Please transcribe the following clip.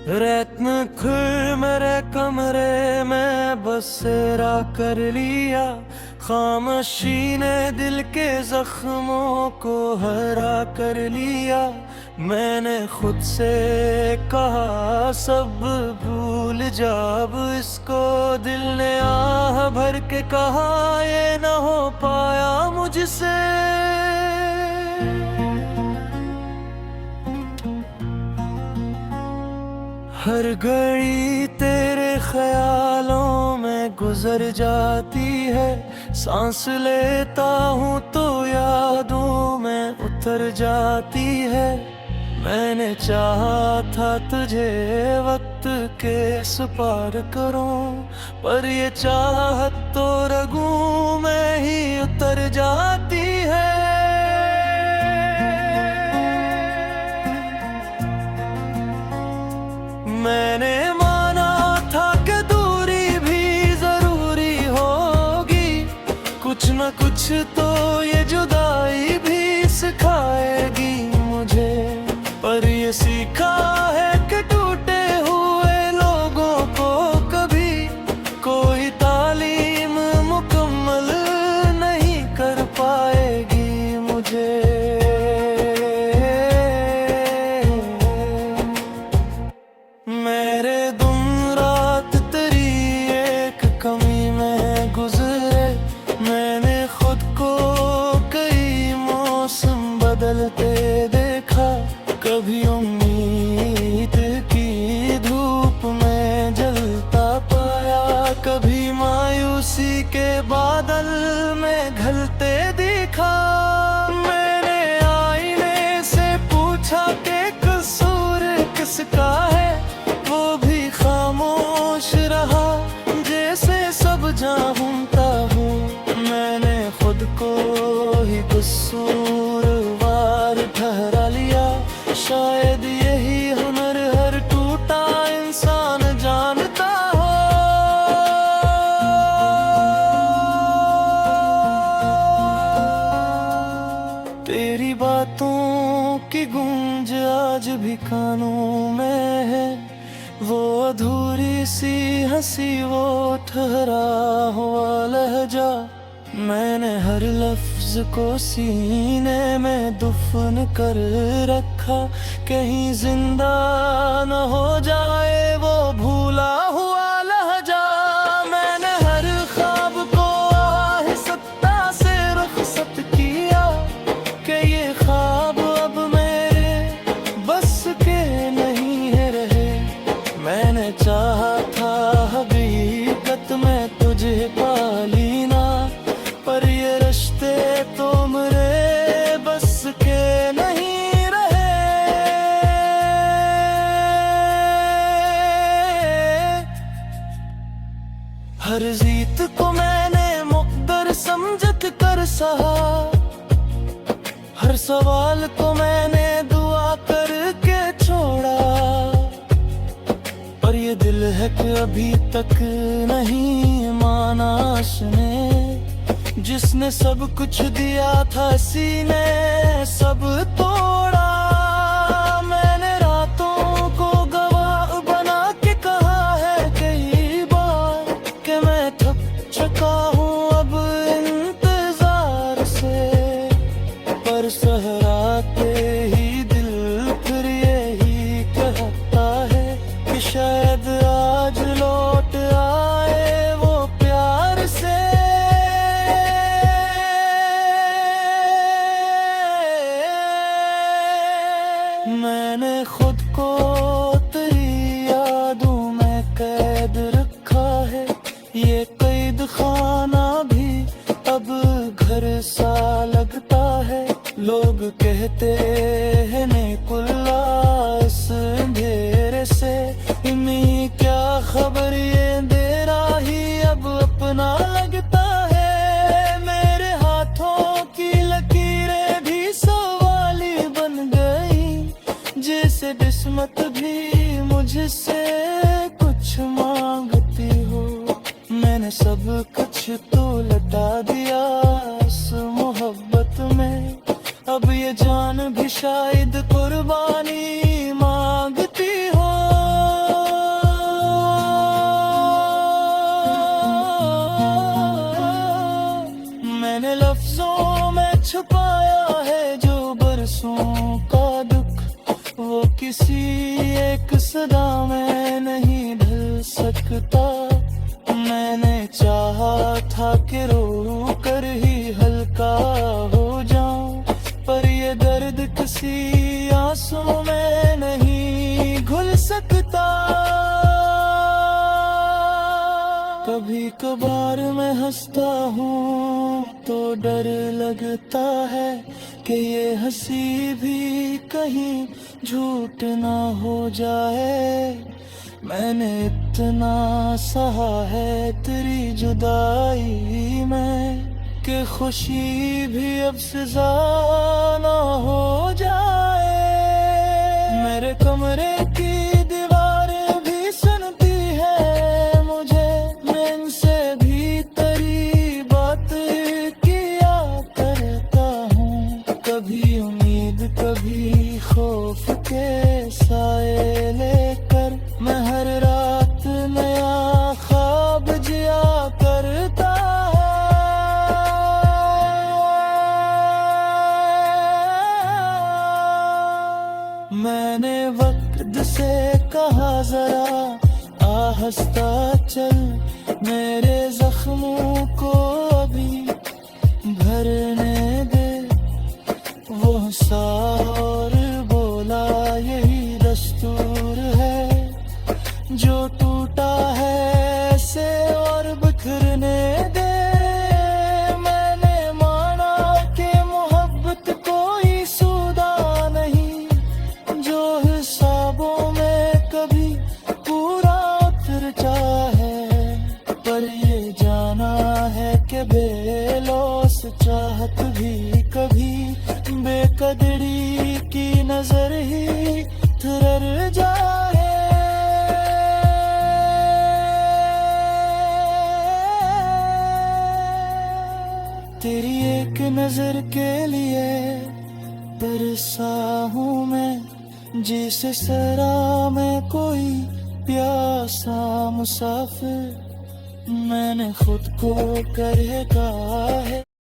रत्न खुल मेरे कमरे में बसेरा कर लिया, खामोशी ने दिल के जख्मों को हरा कर लिया। मैंने खुद से कहा सब भूल जा अब इसको, दिल ने आह भर के कहा ये न हो पाया मुझसे। हर घड़ी तेरे ख्यालों में गुजर जाती है, सांस लेता हूँ तो यादों में उतर जाती है। मैंने चाहा था तुझे वक्त के सुपार करूं, पर ये चाहत तो रगों में ही उतर जाती है। मैंने माना था कि दूरी भी जरूरी होगी, कुछ न कुछ तो ये जुदाई भी सिखाएगी मुझे। पर ये सीखा है कि टूटे हुए लोगों को कभी कोई तालीम मुकम्मल नहीं कर पाएगी मुझे। मेरे दिन रात तेरी एक कमी में गुजरे, मैंने खुद को कई मौसम बदलते देखा। कभी उम्मीद की धूप में जलता पाया, कभी मायूसी के बादल में घलते देखा। मैंने आईने से पूछा कि कसूर किसका है, वो भी खामोश रहा जैसे सब जानता हूँ। मैंने खुद को ही कसूरवार ठहरा लिया, शायद यही हुनर हर टूटा इंसान जानता हो। तेरी बातों की गूंज आज भी कानों में है, वो अधूरी सी हंसी वो ठहरा हुआ लहजा। मैंने हर लफ्ज को सीने में दुफन कर रखा, कहीं जिंदा न हो जाए वो भूला हुआ लहजा। मैंने हर ख्वाब को आहिस्ता से रुखसत किया, कि ये ख्वाब अब मेरे बस के नहीं है रहे। मैंने चाहा था हकीकत में तुझे पाली ना, पर ये रिश्ते तो मेरे बस के नहीं रहे। हर जीत को मैंने मुक़द्दर समझत कर सहा, हर सवाल को मैंने दुआ करके छोड़ा। पर ये दिल है कि अभी तक नहीं माना उसने, जिसने सब कुछ दिया था सीने सब तोड़ा। मैंने रातों को गवाह बना के कहा है कई बार कि मैं थक चुका हूँ अब इंतजार से, पर सहराते ही दिल फिर यही कहता है कि शायद आज लौट आए वो प्यार से। मैंने खुद को तेरी यादों में कैद रखा है, ये कैद खाना भी अब घर सा लगता है। लोग कहते हैं निकुल्ला इस अंधेरे से, इन्हीं क्या खबर ये अंधेरा ही अब अपना लगता है। मेरे हाथों की लकीरें भी सवाली बन गई, जैसे किस्मत भी मुझसे कुछ मांगती हो। मैंने सब कुछ तो लुटा दिया इस मोहब्बत में, अब ये जान भी शायद कुर्बानी मांगती हो। मैंने लफ्जों में छुपाया है जो बरसों का दुख, वो किसी एक सदा में नहीं ढल सकता। मैंने चाहा था कि रो कर ही हल्का हो जाऊं, पर ये दर्द किसी आंसू में नहीं घुल सकता। कभी कभार मैं हंसता हूँ तो डर लगता है कि ये हंसी भी कहीं झूठ ना हो जाए। मैंने इतना सहा है तेरी जुदाई में कि खुशी भी अब सजा ना हो जाए। मेरे कमरे की दीवारें भी सुनती है मुझे, मैं इनसे भी तेरी बात किया करता हूँ। कभी उम्मीद कभी खौफ के साए लेकर मैं हर रात नया ख्वाब जिया करता है। मैंने वक्त से कहा जरा आहिस्ता चल, मेरे जख्मों को अभी भरने दे। वो हंसा और बोला यही दस्तूर है, जो टूटा है ऐसे और बिखरने दे। मैंने माना कि मोहब्बत कोई सौदा नहीं, जो हिसाबों में कभी पूरा उतर जाए। पर ये जाना है कि बेलौस चाहत भी कभी बेकदरी की नजर ही ठुर जाए। तेरी एक नजर के लिए तरसा हूँ मैं, जिसे सरा में कोई प्यासा मुसाफिर। मैंने खुद को कर कहा है